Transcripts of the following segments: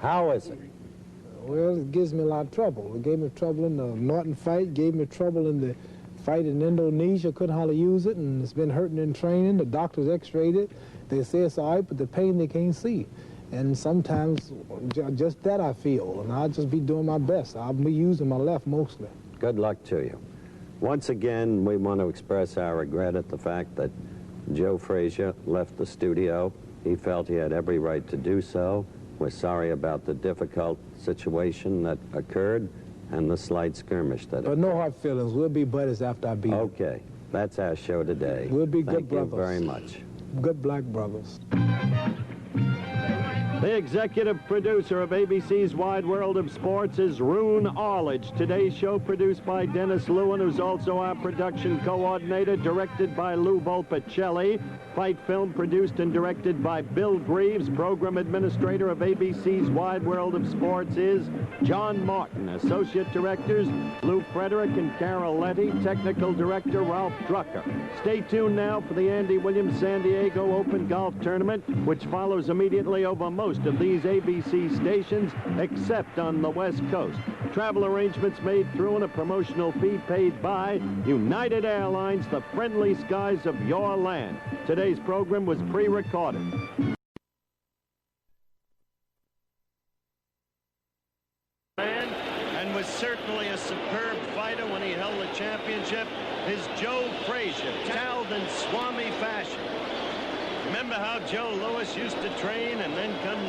How is it? Well, it gives me a lot of trouble. It gave me trouble in the Norton fight, gave me trouble in the fight in Indonesia. Couldn't hardly use it, and it's been hurting in training. The doctors x-rayed it. They say it's all right, but the pain they can't see. And sometimes just that I feel, and I'll just be doing my best. I'll be using my left mostly. Good luck to you. Once again, we want to express our regret at the fact that Joe Frazier left the studio. He felt he had every right to do so. We're sorry about the difficult situation that occurred and the slight skirmish that occurred. But no hard feelings. We'll be buddies after I beat him. Okay. That's our show today. We'll be good brothers. Thank you very much. Good black brothers. The executive producer of ABC's Wide World of Sports is Roone Arledge. Today's show produced by Dennis Lewin, who's also our production coordinator, directed by Lou Volpicelli. Fight film produced and directed by Bill Greaves. Program administrator of ABC's Wide World of Sports is John Martin. Associate directors Lou Frederick and Carol Letty. Technical director Ralph Drucker. Stay tuned now for the Andy Williams San Diego Open Golf Tournament, which follows immediately over most of these ABC stations, except on the West Coast. Travel arrangements made through and a promotional fee paid by United Airlines, the friendly skies of your land. Today's program was pre-recorded. And was certainly a superb fighter when he held the championship is Joe Frazier, toweled in Swami fashion. Remember how Joe Louis used to train and then come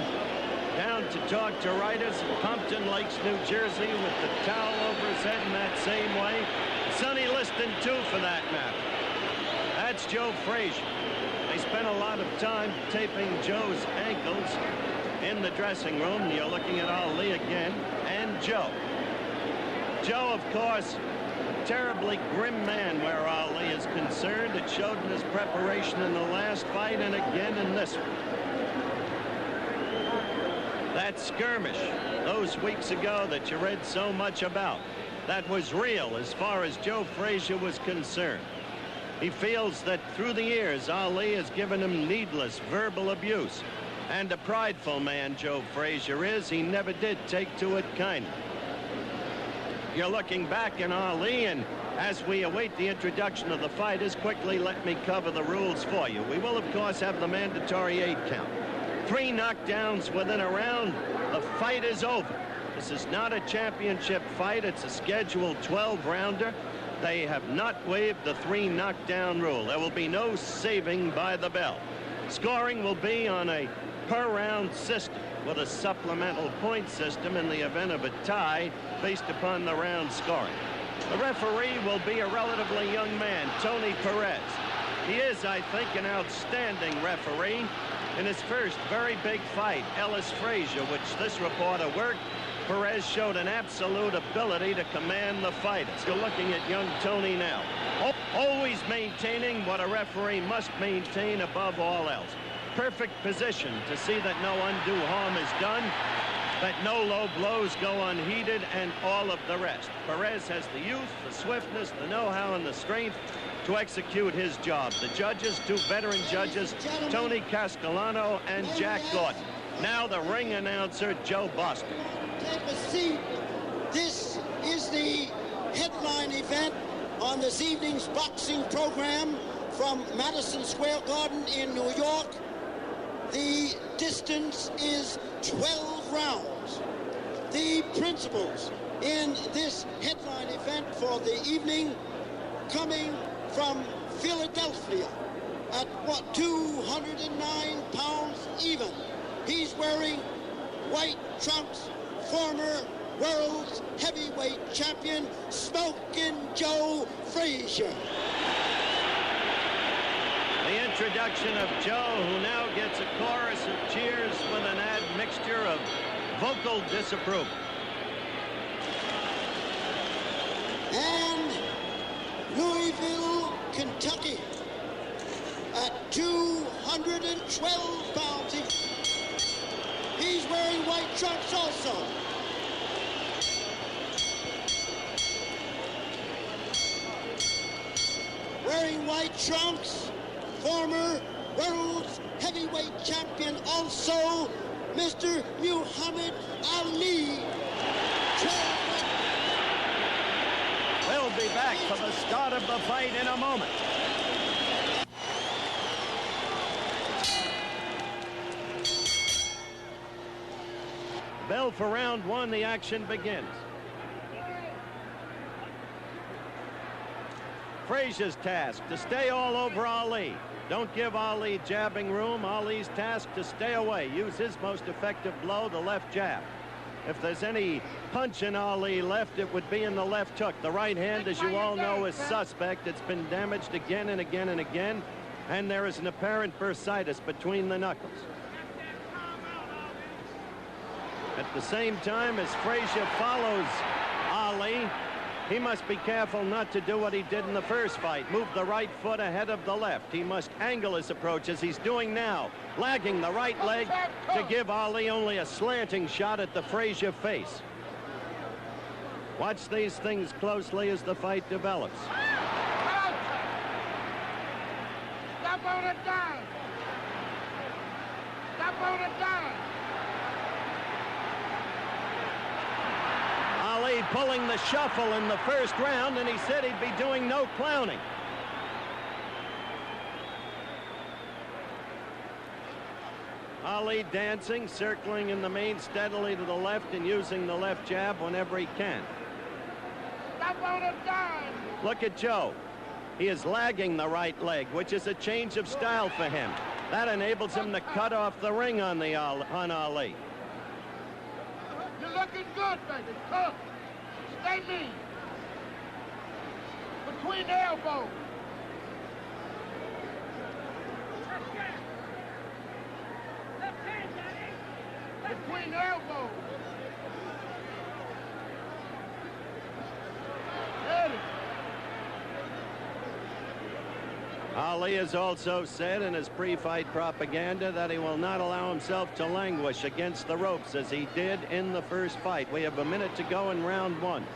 down to talk to writers in Pompton Lakes, New Jersey, with the towel over his head in that same way? Sonny Liston, too, for that matter. That's Joe Frazier. They spent a lot of time taping Joe's ankles in the dressing room. You're looking at Ali again, and Joe. Joe, of course, a terribly grim man where Ali is concerned. It showed in his preparation in the last fight and again in this one. That skirmish those weeks ago that you read so much about, that was real as far as Joe Frazier was concerned. He feels that through the years, Ali has given him needless verbal abuse. And a prideful man Joe Frazier is, he never did take to it kindly. You're looking back in Ali, and as we await the introduction of the fighters, quickly let me cover the rules for you. We will, of course, have the mandatory 8 count. 3 knockdowns within a round, the fight is over. This is not a championship fight. It's a scheduled 12-rounder. They have not waived the 3 knockdown rule. There will be no saving by the bell. Scoring will be on a per-round system with a supplemental point system in the event of a tie based upon the round scoring. The referee will be a relatively young man, Tony Perez. He is, I think, an outstanding referee. In his first very big fight, Ali-Frezer, which this reporter worked, Perez showed an absolute ability to command the fighters. You're looking at young Tony now. Always maintaining what a referee must maintain above all else. Perfect position to see that no undue harm is done, that no low blows go unheeded, and all of the rest. Perez has the youth, the swiftness, the know-how, and the strength to execute his job. The judges, 2 veteran judges, Tony Castellano and Jack Gordon. Now the ring announcer, Joe Boston. Take a seat. This is the headline event on this evening's boxing program from Madison Square Garden in New York. The distance is 12 rounds. The principals in this headline event for the evening coming from Philadelphia at, 209 pounds even. He's wearing white trunks, former world's heavyweight champion, Smokin' Joe Frazier. The introduction of Joe, who now gets a chorus of cheers with an admixture of vocal disapproval. And Louisville, Kentucky, at 212 pounds each. He's wearing white trunks also. Wearing white trunks, former world's heavyweight champion also, Mr. Muhammad start of the fight in a moment. Bell for round one, the action begins. Frazier's task to stay all over Ali. Don't give Ali jabbing room. Ali's task to stay away. Use his most effective blow, the left jab. If there's any punch in Ali left, it would be in the left hook. The right hand, as you all know, is suspect. It's been damaged again and again and again, and there is an apparent bursitis between the knuckles. At the same time, as Frazier follows Ali, he must be careful not to do what he did in the first fight. Move the right foot ahead of the left. He must angle his approach as he's doing now, lagging the right leg to give Ali only a slanting shot at the Frazier face. Watch these things closely as the fight develops. Stop on the dime. Stop on the dime. Ali pulling the shuffle in the first round, and he said he'd be doing no clowning. Ali dancing, circling in the main steadily to the left and using the left jab whenever he can. Stop on the dime. Look at Joe. He is lagging the right leg, which is a change of style for him. That enables him to cut off the ring on Ali. You're looking good, baby. Cook. Stay mean. Between the elbows. Between the elbows. Ali has also said in his pre-fight propaganda that he will not allow himself to languish against the ropes as he did in the first fight. We have a minute to go in round one.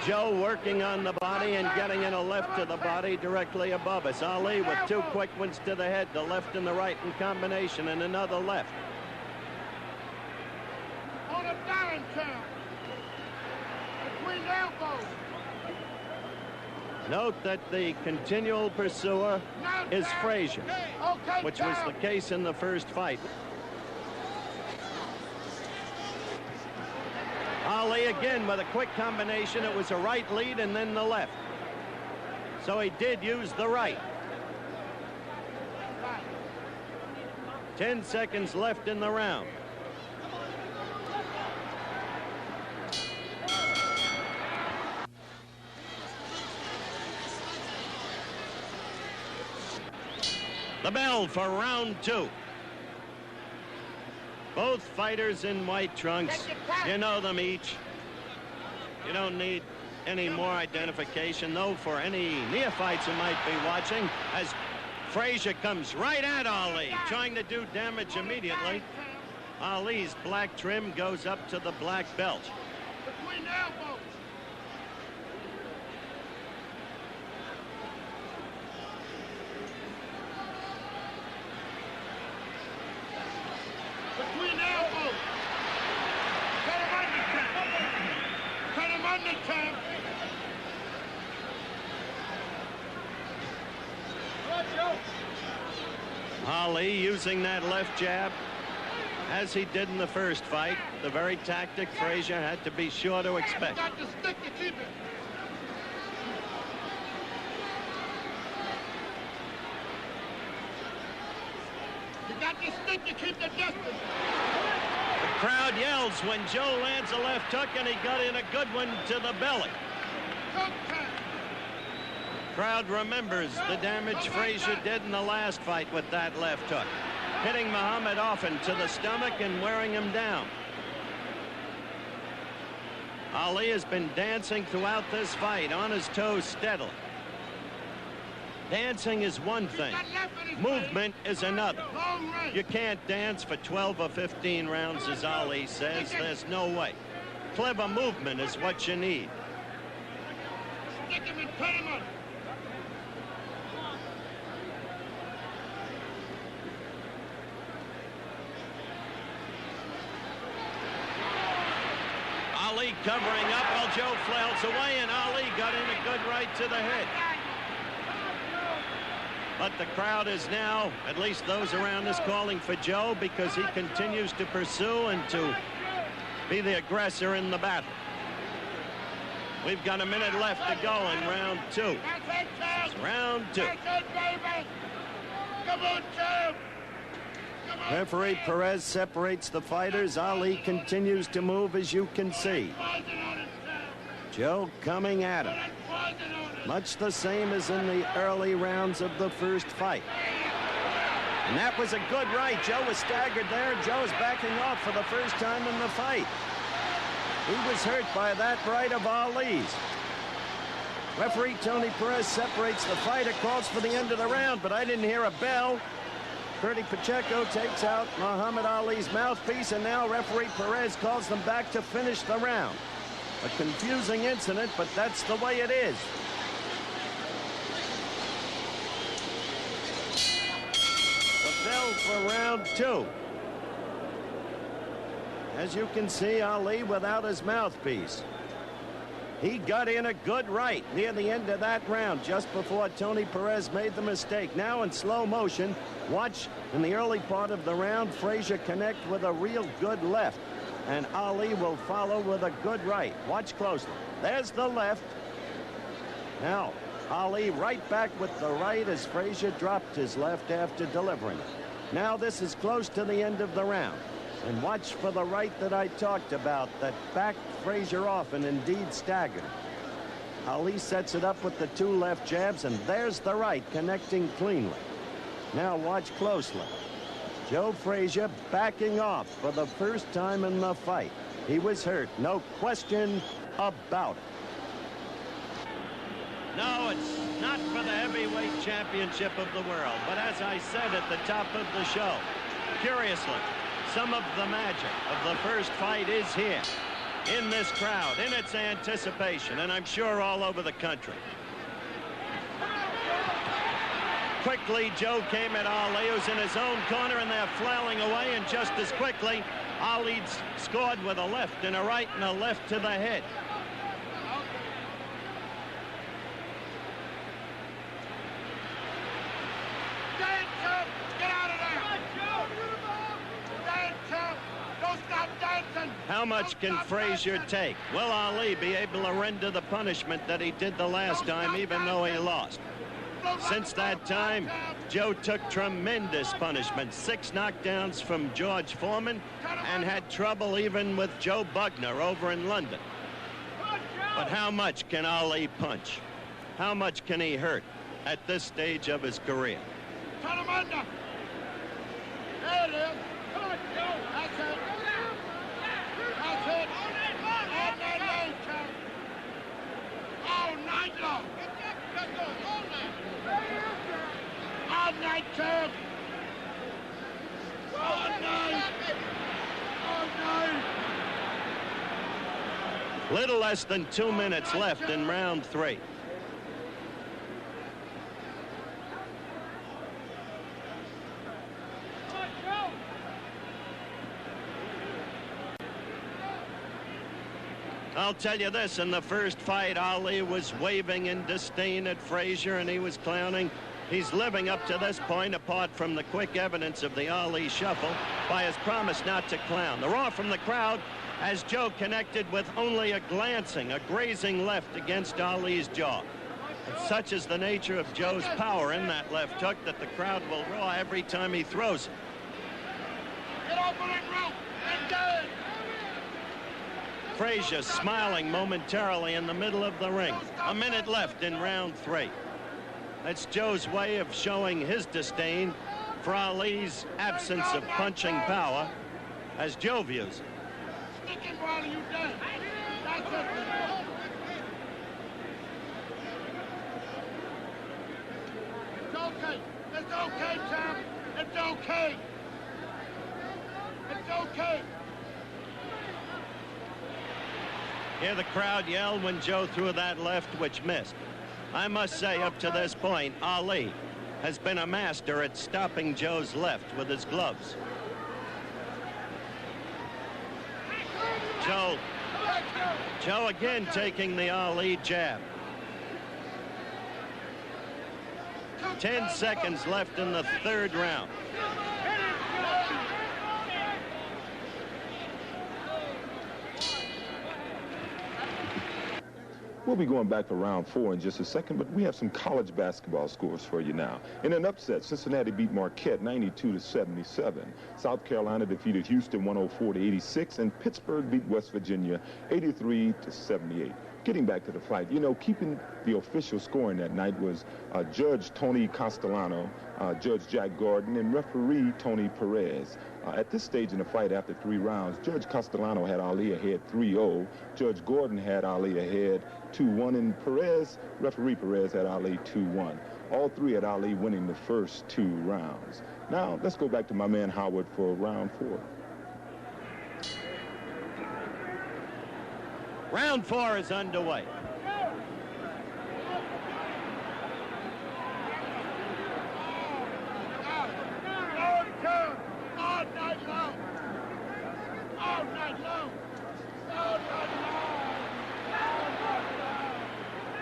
Joe working on the body and getting in a left to the body directly above us. Ali with two quick ones to the head, the left and the right in combination, and another left. On a dime count. Between the elbows. Note that the continual pursuer is Frazier, which was the case in the first fight. Ali again with a quick combination. It was a right lead and then the left. So he did use the right. 10 seconds left in the round. The bell for round two. Both fighters in white trunks. You know them each. You don't need any more identification, though, for any neophytes who might be watching, as Frazier comes right at Ali, trying to do damage immediately. Ali's black trim goes up to the black belt. Between the elbows. Between the elbows. Cut him under tap. Cut him under tap. Ali using that left jab, as he did in the first fight, the very tactic Frazier had to be sure to expect. Got the stick to keep it. You got the stick to keep the distance. The crowd yells when Joe lands a left hook, and he got in a good one to the belly. Cook time. Crowd remembers the damage Frazier did in the last fight with that left hook, hitting Muhammad often to the stomach and wearing him down. Ali has been dancing throughout this fight, on his toes steadily. Dancing is one thing. Movement is another. You can't dance for 12 or 15 rounds, as Ali says. There's no way. Clever movement is what you need. Stick him and cut him under. covering up while Joe flails away, and Ali got in a good right to the head. But the crowd is now, at least those around us, calling for Joe because he continues to pursue and to be the aggressor in the battle. We've got a minute left to go in round two. It's round two. Come on, Joe. Referee Perez separates the fighters. Ali continues to move, as you can see. Joe coming at him. Much the same as in the early rounds of the first fight. And that was a good right. Joe was staggered there. Joe's backing off for the first time in the fight. He was hurt by that right of Ali's. Referee Tony Perez separates the fighter, calls for the end of the round, but I didn't hear a bell. Curdy Pacheco takes out Muhammad Ali's mouthpiece, and now referee Perez calls them back to finish the round. A confusing incident, but that's the way it is. The bell for round two. As you can see, Ali without his mouthpiece. He got in a good right near the end of that round, just before Tony Perez made the mistake. Now in slow motion, watch in the early part of the round, Frazier connect with a real good left, and Ali will follow with a good right. Watch closely. There's the left. Now, Ali right back with the right as Frazier dropped his left after delivering it. Now this is close to the end of the round. And watch for the right that I talked about that backed Frazier off and indeed staggered. Ali sets it up with the two left jabs, and there's the right connecting cleanly. Now watch closely. Joe Frazier backing off for the first time in the fight. He was hurt, no question about it. No, it's not for the heavyweight championship of the world, but as I said at the top of the show, curiously, some of the magic of the first fight is here, in this crowd, in its anticipation, and I'm sure all over the country. Quickly, Joe came at Ali, who's in his own corner, and they're flailing away, and just as quickly, Ali scored with a left and a right and a left to the head. How much can Frazier take? Will Ali be able to render the punishment that he did the last time, even though he lost? Since that time, Joe took tremendous punishment. 6 knockdowns from George Foreman, and had trouble even with Joe Bugner over in London. But how much can Ali punch? How much can he hurt at this stage of his career? Turn him under. There it is. Come on, Joe. That's it. That's it. All night long, Joe. All night long. All night, Joe. All night. All night. Little less than 2 minutes left in round 3. I'll tell you this, in the first fight, Ali was waving in disdain at Frazier, and he was clowning. He's living up to this point, apart from the quick evidence of the Ali shuffle, by his promise not to clown. The roar from the crowd as Joe connected with only a glancing, a grazing left against Ali's jaw. And such is the nature of Joe's power in that left hook that the crowd will roar every time he throws it. Get off of that rope and go. Frazier smiling momentarily in the middle of the ring. A minute left in round 3. That's Joe's way of showing his disdain for Ali's absence of punching power, as Joe views it. Stick him while you dance. That's it. It's okay. It's okay, champ. It's okay. It's okay. Hear the crowd yell when Joe threw that left, which missed. I must say, up to this point, Ali has been a master at stopping Joe's left with his gloves. Joe Joe again taking the Ali jab. 10 seconds left in the third round. We'll be going back to round 4 in just a second, but we have some college basketball scores for you now. In an upset, Cincinnati beat Marquette 92-77. South Carolina defeated Houston 104-86, and Pittsburgh beat West Virginia 83-78. Getting back to the fight, you know, keeping the official scoring that night was Judge Tony Castellano, Judge Jack Gordon, and referee Tony Perez. At this stage in the fight, after 3 rounds, Judge Castellano had Ali ahead 3-0. Judge Gordon had Ali ahead 2-1, and referee Perez had Ali 2-1. All 3 had Ali winning the first 2 rounds. Now, let's go back to my man Howard for round 4. Round 4 is underway.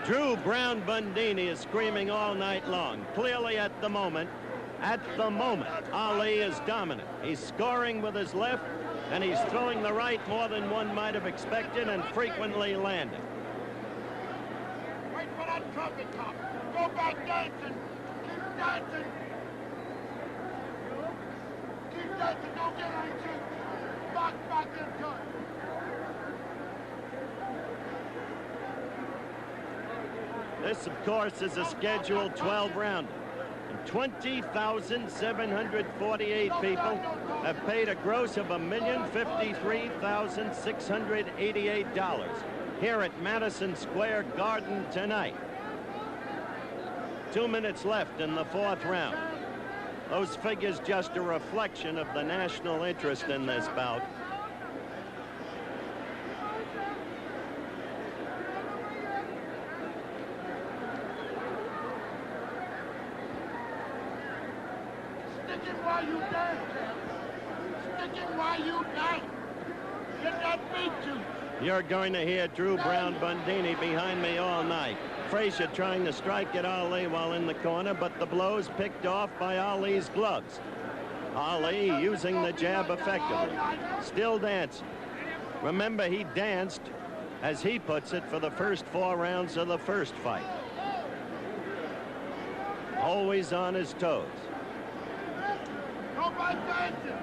Drew Brown Bundini is screaming all night long. Clearly at the moment, Ali is dominant. He's scoring with his left, and he's throwing the right more than one might have expected and frequently landing. Wait for that trumpet top. Go back dancing. Keep dancing. Keep dancing. Don't get any cheap. Box back into it. This, of course, is a scheduled 12-rounder. 20,748 people have paid a gross of $1,053,688 here at Madison Square Garden tonight. 2 minutes left in the 4th round. Those figures just a reflection of the national interest in this bout. While you dance, sticking while you dance. Get that beat you. You're going to hear Drew Brown Bundini behind me all night. Frazier trying to strike at Ali while in the corner, but the blows picked off by Ali's gloves. Ali using the jab effectively. Still dancing. Remember, he danced, as he puts it, for the first 4 rounds of the first fight. Always on his toes. Go by dancing.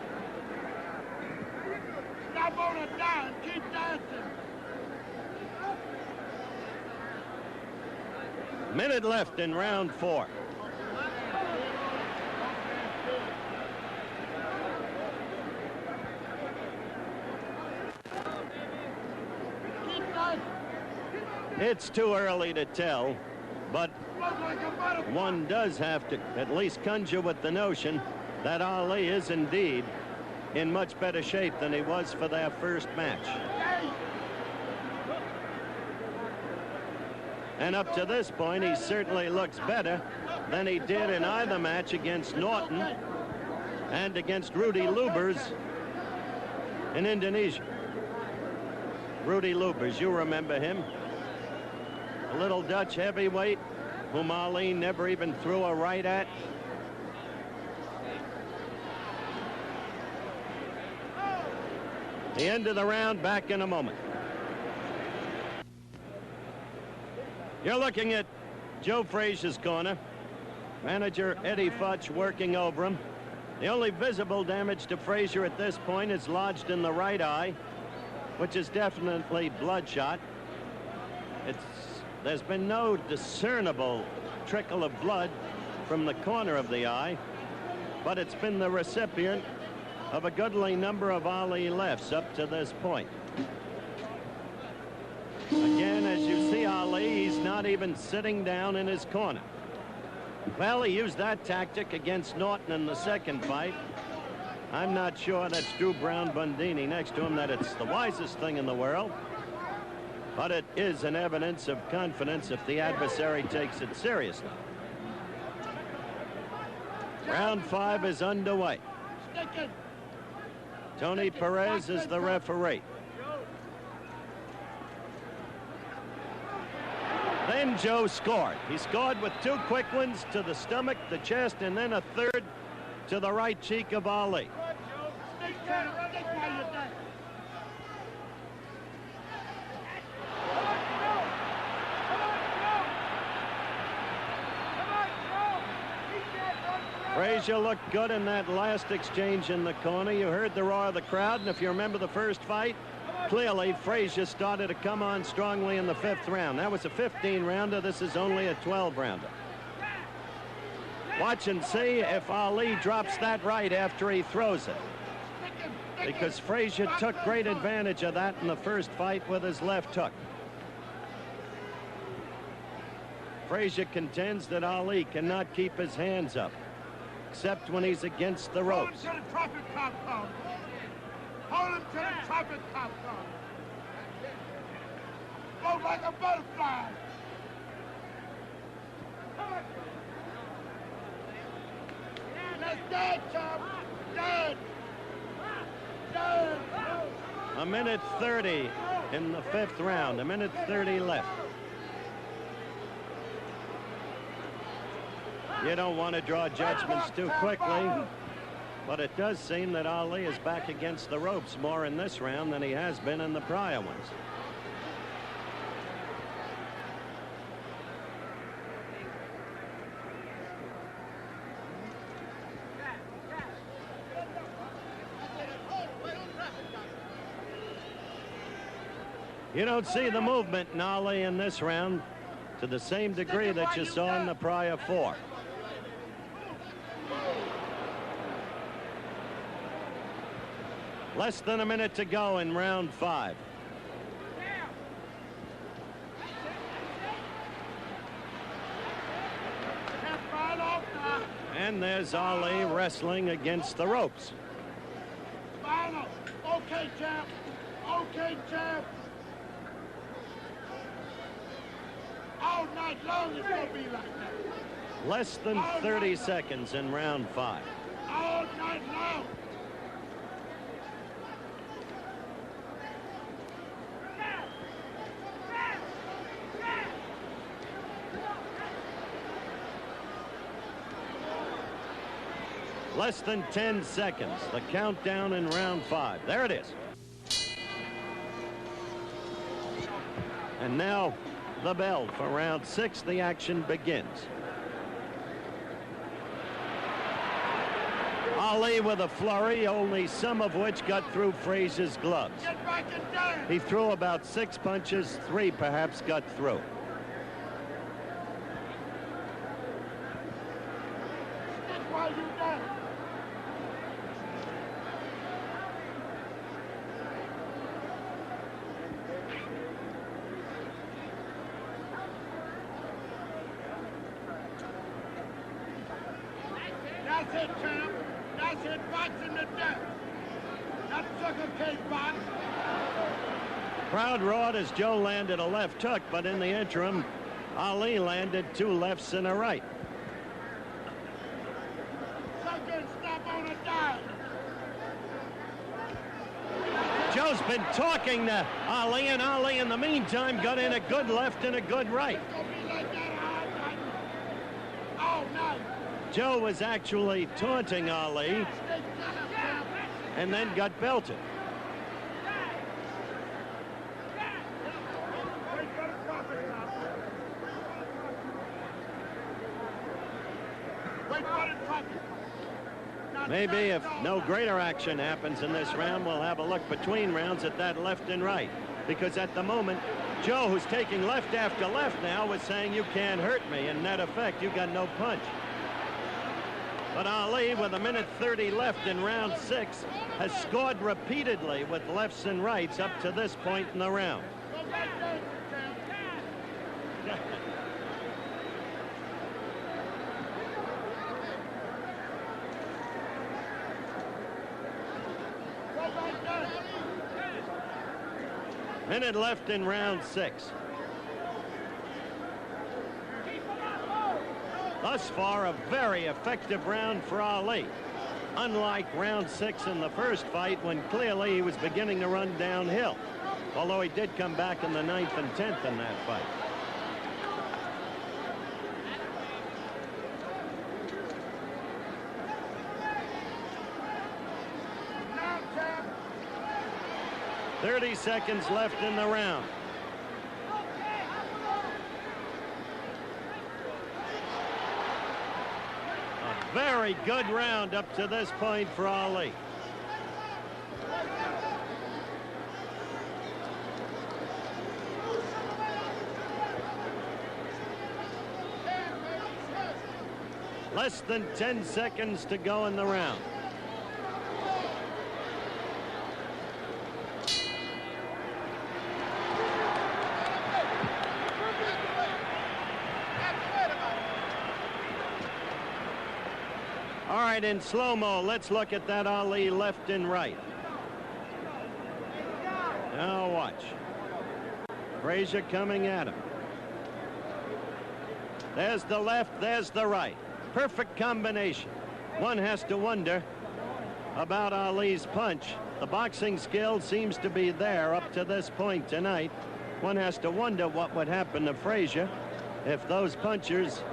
Stop on it down. Keep dancing. Minute left in round 4. Keep dancing. It's too early to tell, but one does have to at least conjure with the notion that Ali is indeed in much better shape than he was for their first match. And up to this point, he certainly looks better than he did in either match against Norton and against Rudy Lubers in Indonesia. Rudy Lubers, you remember him. A little Dutch heavyweight whom Ali never even threw a right at. The end of the round, back in a moment. You're looking at Joe Frazier's corner. Manager Eddie Futch working over him. The only visible damage to Frazier at this point is lodged in the right eye, which is definitely bloodshot. There's been no discernible trickle of blood from the corner of the eye, but it's been the recipient of a goodly number of Ali lefts up to this point. Again, as you see Ali, he's not even sitting down in his corner. Well, he used that tactic against Norton in the second fight. I'm not sure, that's Drew Brown Bundini next to him, that it's the wisest thing in the world. But it is an evidence of confidence if the adversary takes it seriously. Round 5 is underway. Tony Perez is the referee. Then Joe scored. He scored with 2 quick ones to the stomach, the chest, and then a third to the right cheek of Ali. Frazier looked good in that last exchange in the corner. You heard the roar of the crowd, and if you remember the first fight, clearly Frazier started to come on strongly in the 5th round. That was a 15-rounder. This is only a 12-rounder. Watch and see if Ali drops that right after he throws it, because Frazier took great advantage of that in the first fight with his left hook. Frazier contends that Ali cannot keep his hands up, except when he's against the ropes. Hold him to the trumpet popcorn. Hold him to the trumpet popcorn. Go like a butterfly. That's dead, chump. Dead. Dead. A minute 30 in the 5th round. A minute 30 left. You don't want to draw judgments too quickly, but it does seem that Ali is back against the ropes more in this round than he has been in the prior ones. You don't see the movement in Ali in this round to the same degree that you saw in the prior 4. Less than a minute to go in round 5. And there's Ali wrestling against the ropes. Final. Okay, champ. Okay, champ. All night long it's going to be like that. Less than 30 seconds in round 5. All night long. Less than 10 seconds. The countdown in round 5. There it is. And now the bell for round 6. The action begins. Ali with a flurry, only some of which got through Frazier's gloves. Get back and down. He threw about 6 punches, 3 perhaps got through. That's why you done. That's it, champ. That's it, boxing to death. Not sucker cake box. Crowd roared as Joe landed a left hook, but in the interim, Ali landed 2 lefts and a right. Sucker and stop on a dime. Joe's been talking to Ali, and Ali in the meantime got in a good left and a good right. It's gonna be like that all night. Joe was actually taunting Ali and then got belted. Maybe if no greater action happens in this round, we'll have a look between rounds at that left and right. Because at the moment, Joe, who's taking left after left now, was saying, you can't hurt me. In net effect, you got no punch. But Ali, with a minute 30 left in round 6, has scored repeatedly with lefts and rights up to this point in the round. Minute left in round 6. Thus far, a very effective round for Ali. Unlike round 6 in the first fight, when clearly he was beginning to run downhill. Although he did come back in the 9th and 10th in that fight. 30 seconds left in the round. A very good round up to this point for Ali. Less than 10 seconds to go in the round. All right, in slow-mo, let's look at that Ali left and right. Now watch. Frazier coming at him. There's the left, there's the right. Perfect combination. One has to wonder about Ali's punch. The boxing skill seems to be there up to this point tonight. One has to wonder what would happen to Frazier if those punchers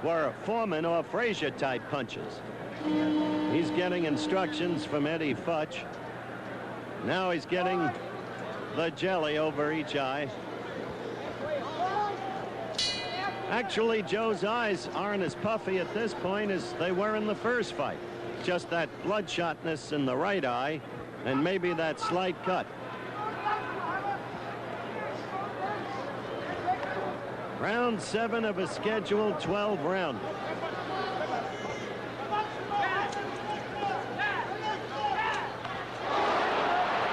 were Foreman or Frazier type punches. He's getting instructions from Eddie Futch. Now he's getting the jelly over each eye. Actually, Joe's eyes aren't as puffy at this point as they were in the first fight. Just that bloodshotness in the right eye and maybe that slight cut. Round 7 of a scheduled 12 rounder.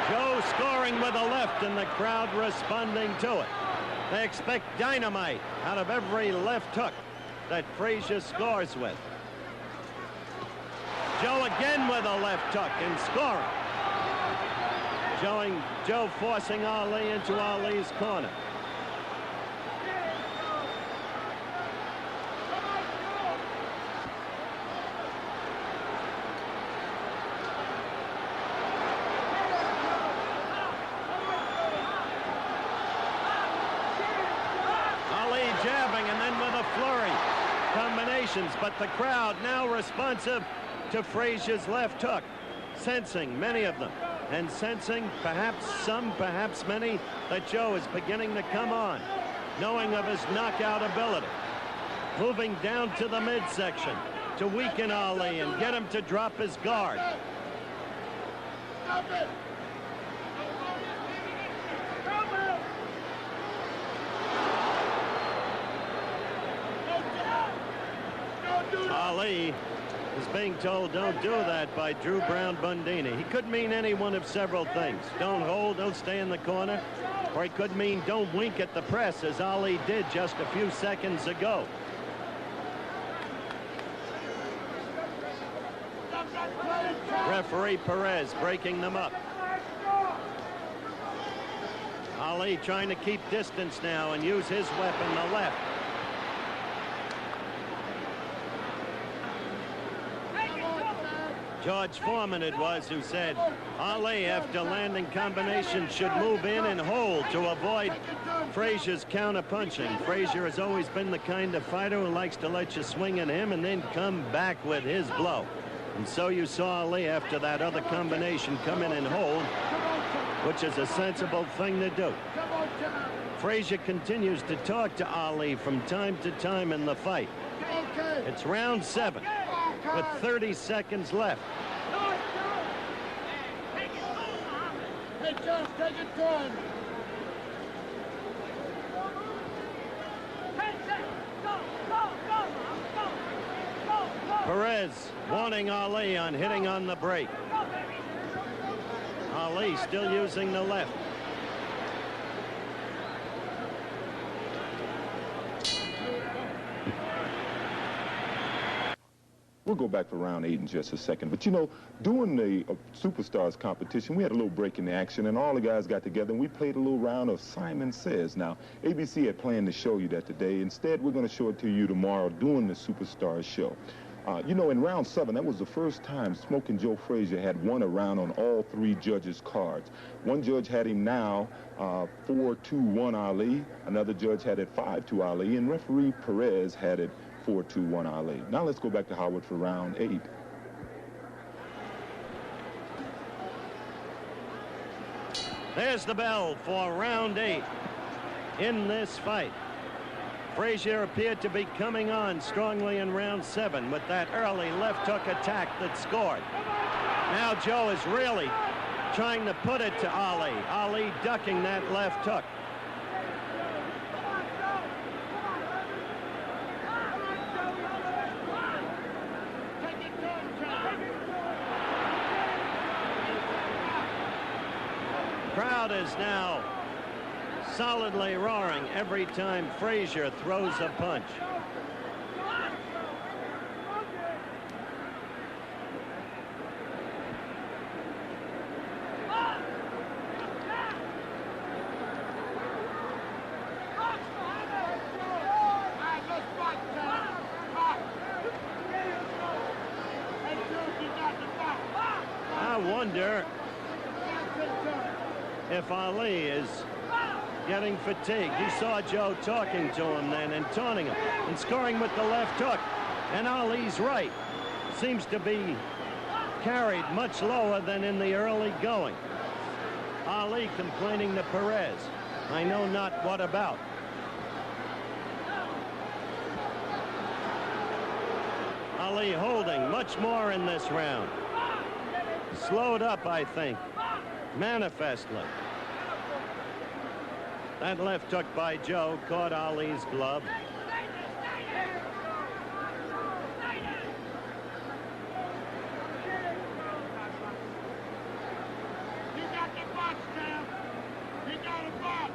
Joe scoring with a left and the crowd responding to it. They expect dynamite out of every left hook that Frazier scores with. Joe again with a left hook and scoring. Joe forcing Ali into Ali's corner. But the crowd now responsive to Frazier's left hook, sensing many of them, and sensing perhaps some, perhaps many, that Joe is beginning to come on, knowing of his knockout ability. Moving down to the midsection to weaken Ali and get him to drop his guard. Ali is being told don't do that by Drew Brown Bundini. He could mean any one of several things. Don't hold, don't stay in the corner. Or he could mean don't wink at the press, as Ali did just a few seconds ago. Referee Perez breaking them up. Ali trying to keep distance now and use his weapon, the left. George Foreman it was who said Ali, after landing combinations, should move in and hold to avoid Frazier's counter-punching. Frazier has always been the kind of fighter who likes to let you swing at him and then come back with his blow. And so you saw Ali, after that other combination, come in and hold, which is a sensible thing to do. Frazier continues to talk to Ali from time to time in the fight. It's round 7 with 30 seconds left. Perez warning Ali on hitting on the break. Ali still using the left. We'll go back for round 8 in just a second. But, you know, during the Superstars competition, we had a little break in the action, and all the guys got together, and we played a little round of Simon Says. Now, ABC had planned to show you that today. Instead, we're going to show it to you tomorrow during the Superstars show. You know, in round 7, that was the first time Smoking Joe Frazier had won a round on all 3 judges' cards. One judge had him now 4-2-1 Ali. Another judge had it 5-2 Ali, and referee Perez had it 4-2-1 Ali. Now let's go back to Howard for round 8. There's the bell for round 8 in this fight. Frazier appeared to be coming on strongly in round 7 with that early left hook attack that scored. Now Joe is really trying to put it to Ali. Ali ducking that left hook. Crowd is now solidly roaring every time Frazier throws a punch. I wonder if Ali is getting fatigued. You saw Joe talking to him then and taunting him and scoring with the left hook. And Ali's right. Seems to be carried much lower than in the early going. Ali complaining to Perez, I know not what about. Ali holding much more in this round. Slowed up, I think, manifestly. That left hook by Joe caught Ali's glove. You got the box down. You got a box.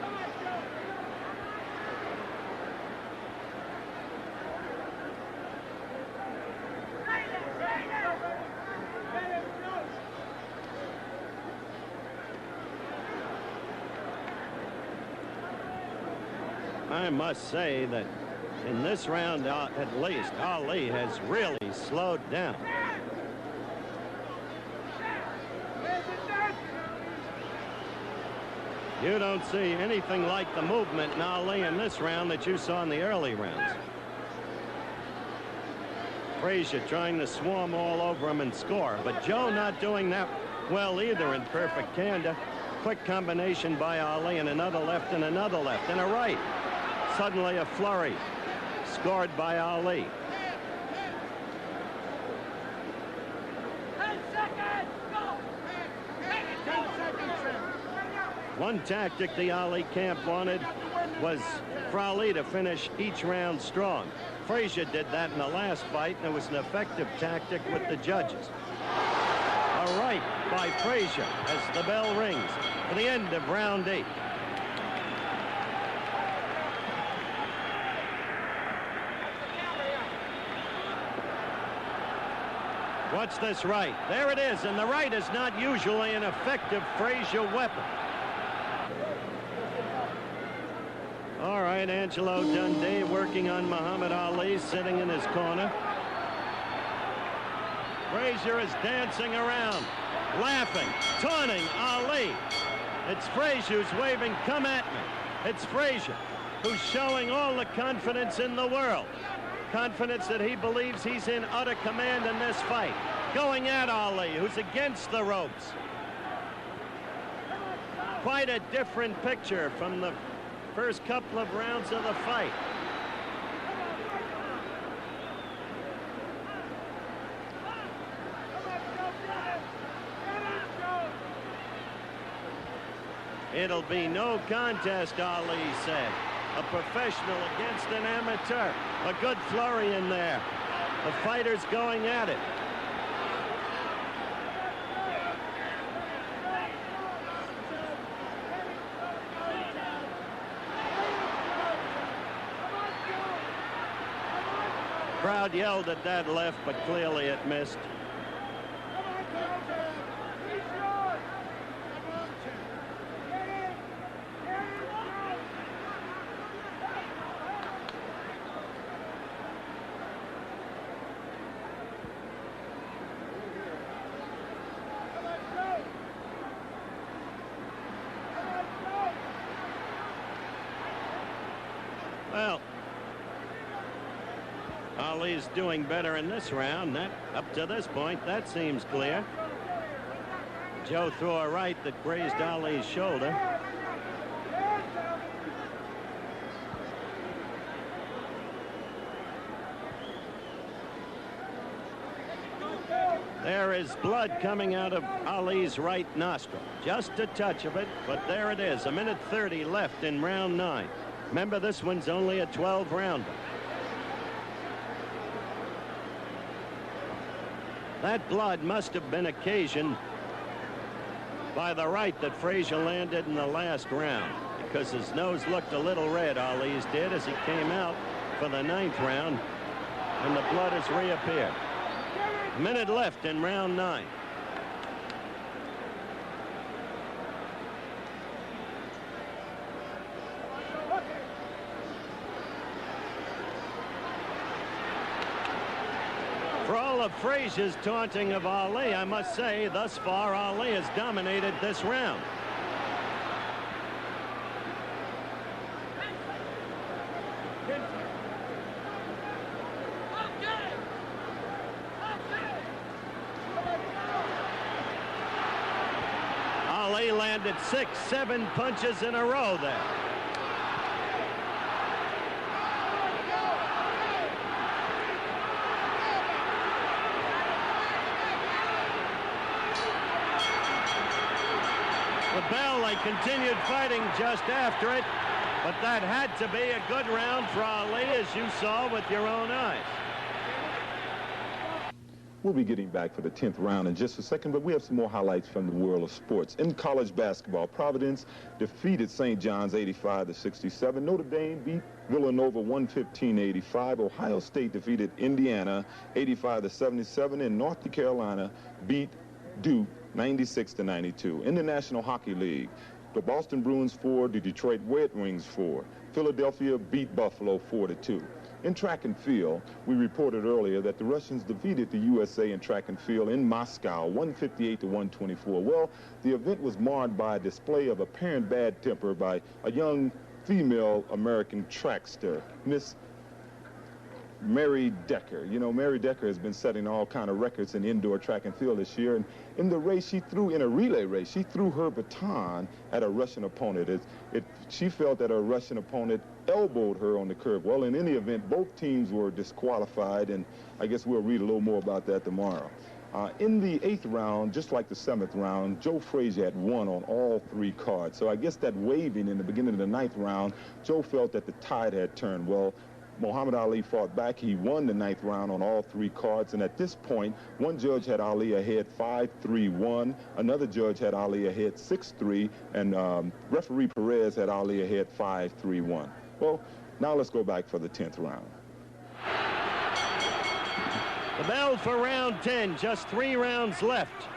Come on, Joe. I must say that in this round, at least, Ali has really slowed down. You don't see anything like the movement in Ali in this round that you saw in the early rounds. Frazier trying to swarm all over him and score, but Joe not doing that well either in perfect candor. Quick combination by Ali and another left and another left and a right. Suddenly a flurry scored by Ali. 10 seconds. Go. 10 seconds. One tactic the Ali camp wanted was for Ali to finish each round strong. Frazier did that in the last fight, and it was an effective tactic with the judges. A right by Frazier as the bell rings for the end of round 8. Watch this right. There it is, and the right is not usually an effective Frazier weapon. All right, Angelo Dundee working on Muhammad Ali, sitting in his corner. Frazier is dancing around, laughing, taunting Ali. It's Frazier who's waving, come at me. It's Frazier who's showing all the confidence in the world. Confidence that he believes he's in utter command in this fight. Going at Ali, who's against the ropes. Quite a different picture from the first couple of rounds of the fight. It'll be no contest, Ali said. A professional against an amateur. A good flurry in there. The fighters going at it. Crowd yelled at that left, but clearly it missed. Well, Ali's doing better in this round. That, up to this point, that seems clear. Joe threw a right that grazed Ali's shoulder. There is blood coming out of Ali's right nostril. Just a touch of it, but there it is. 1:30 left in round 9. Remember, this one's only a 12-rounder. That blood must have been occasioned by the right that Frazier landed in the last round, because his nose looked a little red, Ali's did, as he came out for the 9th round, and the blood has reappeared. A minute left in round 9. For all of Frazier's taunting of Ali, I must say, thus far, Ali has dominated this round. Ali landed 6, 7 punches in a row there. The bell, they continued fighting just after it, but that had to be a good round for Ali, as you saw with your own eyes. We'll be getting back for the 10th round in just a second, but we have some more highlights from the world of sports. In college basketball, Providence defeated St. John's 85-67. Notre Dame beat Villanova 115-85. Ohio State defeated Indiana 85-77. And North Carolina beat Duke 96-92. In the National Hockey League, the Boston Bruins 4, the Detroit Red Wings 4. Philadelphia beat Buffalo 4-2. In track and field, we reported earlier that the Russians defeated the USA in track and field in Moscow, 158-124. Well, the event was marred by a display of apparent bad temper by a young female American trackster, Miss Mary Decker. You know, Mary Decker has been setting all kind of records in indoor track and field this year. And in the race, in a relay race, she threw her baton at a Russian opponent. She felt that her Russian opponent elbowed her on the curb. Well, in any event, both teams were disqualified, and I guess we'll read a little more about that tomorrow. In the 8th round, just like the 7th round, Joe Frazier had won on all 3 cards. So I guess that waving in the beginning of the 9th round, Joe felt that the tide had turned. Well, Muhammad Ali fought back. He won the 9th round on all 3 cards, and at this point, one judge had Ali ahead 5-3-1, another judge had Ali ahead 6-3, and referee Perez had Ali ahead 5-3-1. Well, now let's go back for the 10th round. The bell for round 10, just 3 rounds left.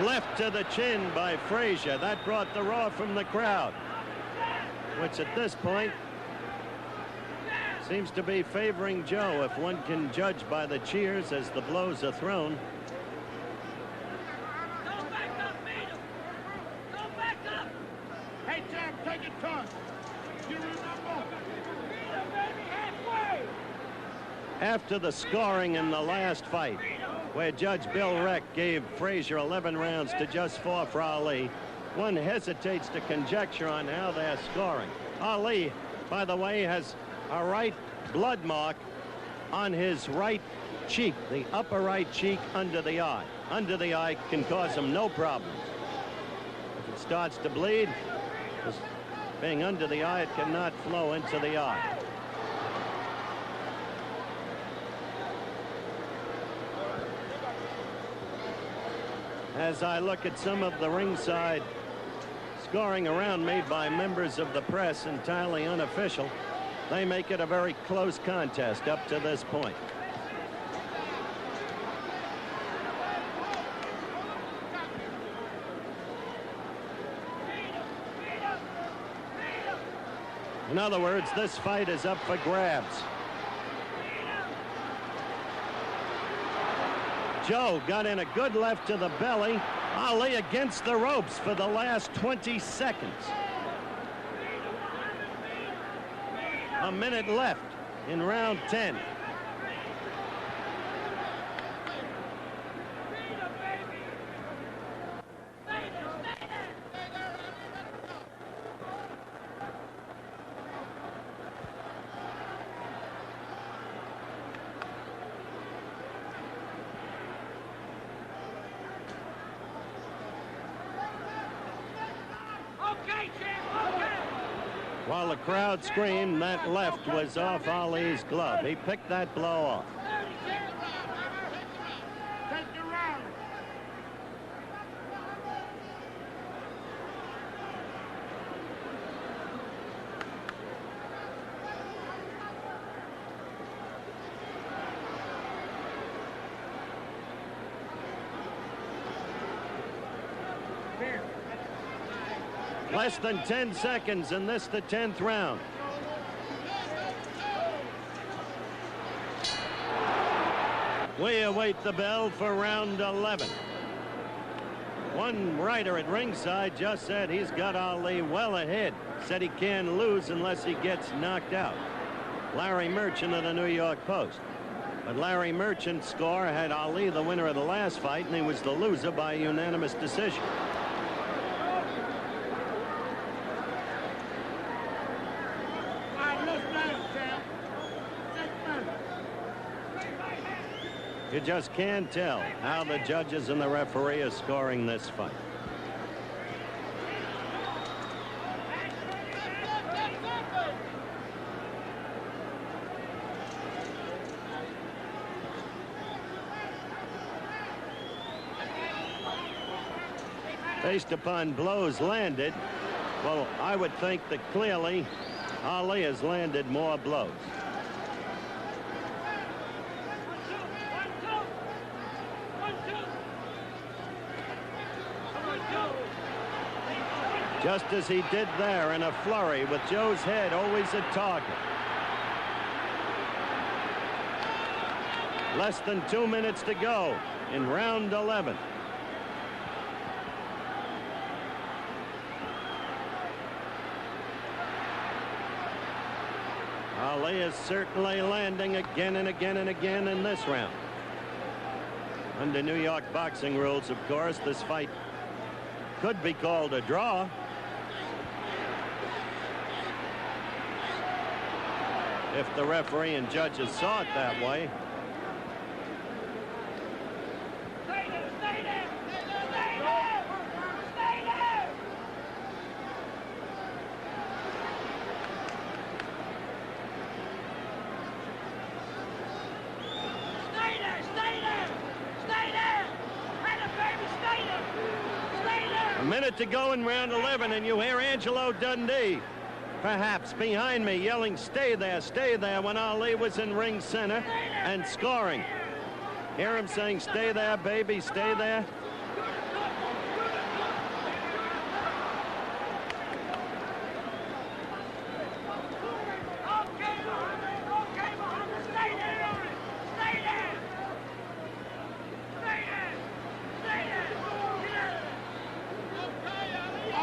Left to the chin by Frazier. That brought the roar from the crowd, which at this point seems to be favoring Joe, if one can judge by the cheers as the blows are thrown. Go back up, Peter. Go back up. Hey, Jam, take it turn. You remember? Peter, baby, halfway. After the scoring in the last fight, where Judge Bill Reck gave Frazier 11 rounds to just 4 for Ali, one hesitates to conjecture on how they're scoring. Ali, by the way, has a right blood mark on his right cheek, the upper right cheek under the eye. Under the eye can cause him no problem. If it starts to bleed, being under the eye, it cannot flow into the eye. As I look at some of the ringside scoring around me by members of the press, entirely unofficial, they make it a very close contest up to this point. In other words, this fight is up for grabs. Joe got in a good left to the belly, Ali against the ropes for the last 20 seconds. A minute left in round 10. While the crowd screamed, that left was off Ali's glove. He picked that blow off. Take the round. Less than 10 seconds, and this the 10th round. We await the bell for round 11. One writer at ringside just said he's got Ali well ahead. Said he can't lose unless he gets knocked out. Larry Merchant of the New York Post. But Larry Merchant's score had Ali the winner of the last fight, and he was the loser by unanimous decision. You just can't tell how the judges and the referee are scoring this fight. Based upon blows landed, well, I would think that clearly Ali has landed more blows. Just as he did there in a flurry, with Joe's head always a target. Less than 2 minutes to go in round 11. Ali is certainly landing again and again and again in this round. Under New York boxing rules, of course, this fight could be called a draw. If the referee and judges saw it that way. Stay there! Stay there! Stay there! Stay there! 1 minute to go in round 11, and you hear Angelo Dundee, perhaps behind me, yelling, stay there, when Ali was in ring center and scoring. Hear him saying, stay there, baby, stay there. Okay, Muhammad, stay there! Stay there! Stay there! Stay there!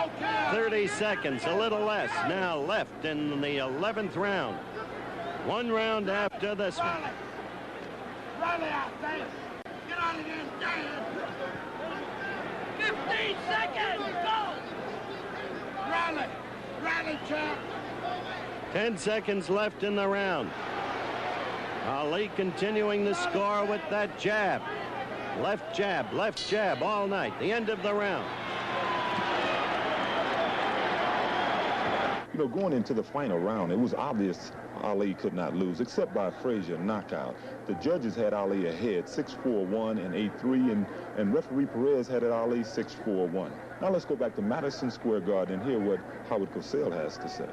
Okay! 30 seconds, a little less, now left in the 11th round. One round after this one. Rally out there! Get out of there and stand! 15 seconds! Go! Rally! Rally, champ! 10 seconds left in the round. Ali continuing the score with that jab. Left jab all night. The end of the round. You know, going into the final round, it was obvious Ali could not lose, except by a Frazier knockout. The judges had Ali ahead, 6-4-1 and 8-3, and referee Perez had it Ali 6-4-1. Now let's go back to Madison Square Garden and hear what Howard Cosell has to say.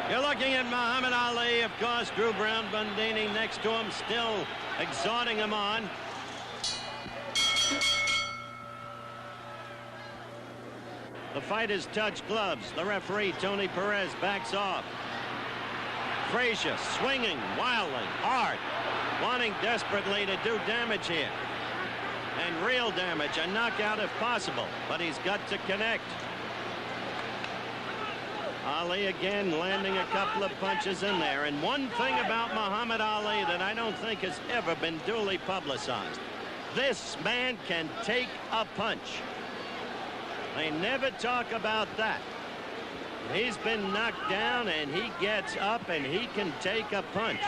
You're looking at Muhammad Ali, of course, Drew Brown Bundini next to him, still exhorting him on. The fighters touch gloves. The referee, Tony Perez, backs off. Frazier swinging wildly, hard, wanting desperately to do damage here. and real damage, a knockout if possible, but he's got to connect. Ali again landing a couple of punches in there. And one thing about Muhammad Ali that I don't think has ever been duly publicized: this man can take a punch. They never talk about that. He's been knocked down and he gets up and he can take a punch.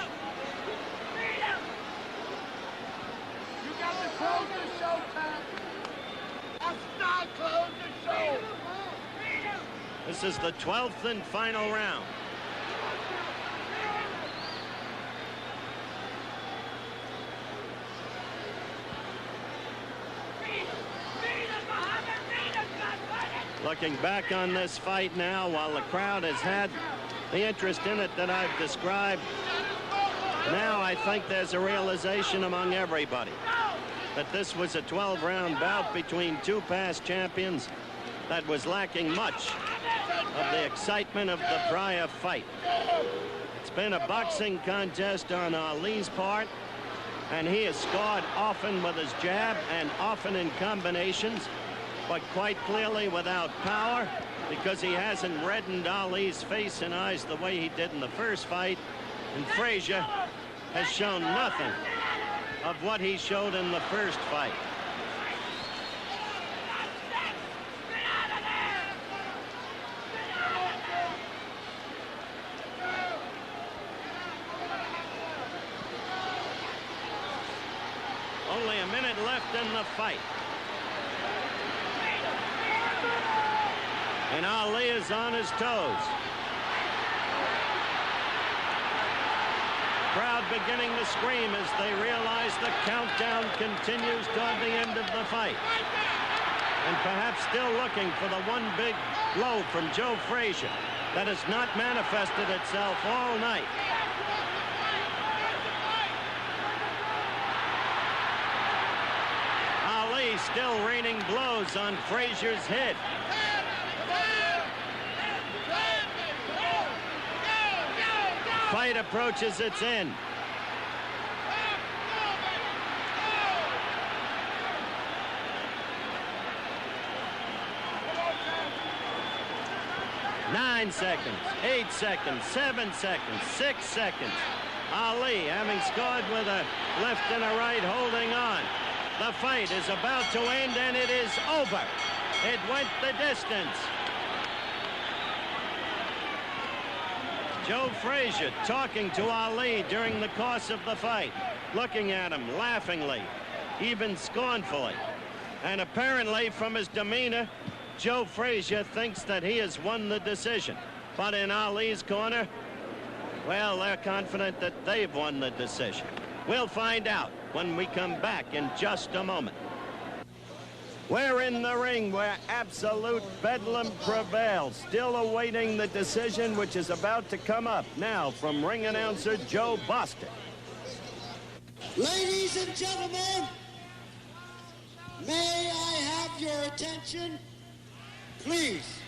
You got to close the show, Tom. That's not close the show. This is the 12th and final round. Looking back on this fight now, while the crowd has had the interest in it that I've described, now I think there's a realization among everybody that this was a 12-round bout between two past champions that was lacking much of the excitement of the prior fight. It's been a boxing contest on Ali's part, and he has scored often with his jab and often in combinations, but quite clearly without power, because he hasn't reddened Ali's face and eyes the way he did in the first fight. And Frazier has shown nothing of what he showed in the first fight. Only a minute left in the fight. And Ali is on his toes. Crowd beginning to scream as they realize the countdown continues toward the end of the fight. And perhaps still looking for the one big blow from Joe Frazier that has not manifested itself all night. Ali still raining blows on Frazier's head. Fight approaches its end. Nine seconds, 8 seconds, 7 seconds, 6 seconds. Ali, having scored with a left and a right, holding on. The fight is about to end, and it is over. It went the distance. Joe Frazier talking to Ali during the course of the fight, looking at him laughingly, even scornfully. And apparently from his demeanor, Joe Frazier thinks that he has won the decision. But in Ali's corner, well, they're confident that they've won the decision. We'll find out when we come back in just a moment. We're in the ring where absolute bedlam prevails, still awaiting the decision which is about to come up now from ring announcer Joe Boston. Ladies and gentlemen, may I have your attention, please?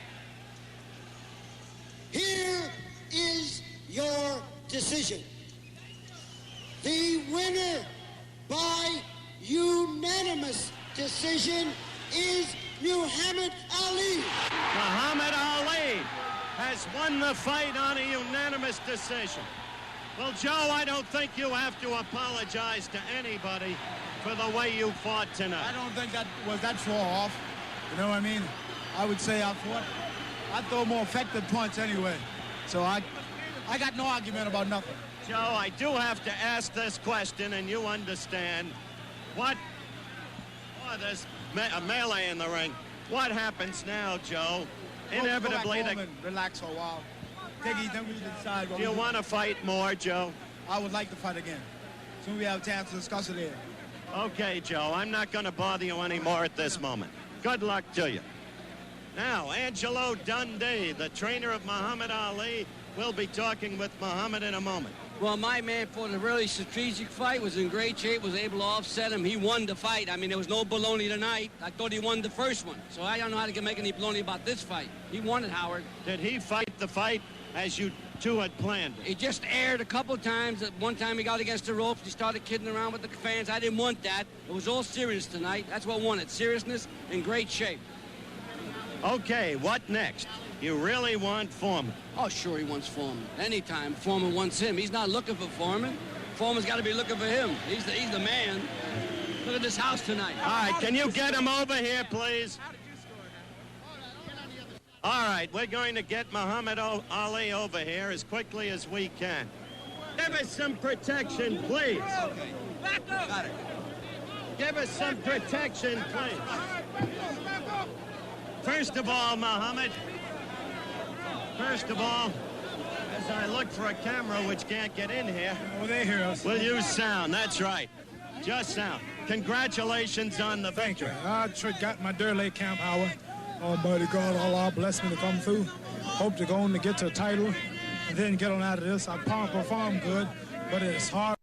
Here is your decision. The winner by unanimous decision is Muhammad Ali. Muhammad Ali has won the fight on a unanimous decision. Well, Joe, I don't think you have to apologize to anybody for the way you fought tonight. I don't think that was that far off. You know what I mean? I would say I throw a more effective punch anyway. So I got no argument about nothing. Joe, I do have to ask this question, and you understand. What? Oh, there's a melee in the ring. What happens now, Joe? Inevitably, go back home and relax for a while. Take it, then we decide. Do you want to fight more, Joe? I would like to fight again. Soon we have a chance to discuss it here. Okay, Joe. I'm not going to bother you anymore at this moment. Good luck to you. Now, Angelo Dundee, the trainer of Muhammad Ali, will be talking with Muhammad in a moment. Well, my man fought a really strategic fight, was in great shape, was able to offset him. He won the fight. I mean, there was no baloney tonight. I thought he won the first one. So I don't know how to make any baloney about this fight. He won it, Howard. Did he fight the fight as you two had planned it. He just aired a couple times. One time he got against the ropes. He started kidding around with the fans. I didn't want that. It was all serious tonight. That's what I wanted, seriousness and great shape. Okay, what next? You really want Foreman? Oh, sure he wants Foreman. Anytime Foreman wants him. He's not looking for Foreman. Foreman's got to be looking for him. He's the man. Look at this house tonight. All right, can you get him over here, please? All right, we're going to get Muhammad Ali over here as quickly as we can. Give us some protection, please. Back up. Got it. Give us some protection, please. First of all, Muhammad, first of all, as I look for a camera which can't get in here, Oh, they hear us. we'll use sound. That's right. Just sound. Congratulations on the victory. I got my Durley camp hour. Almighty God, Allah bless me to come through. Hope to go on to get to a title and then get on out of this. I perform good, but it's hard.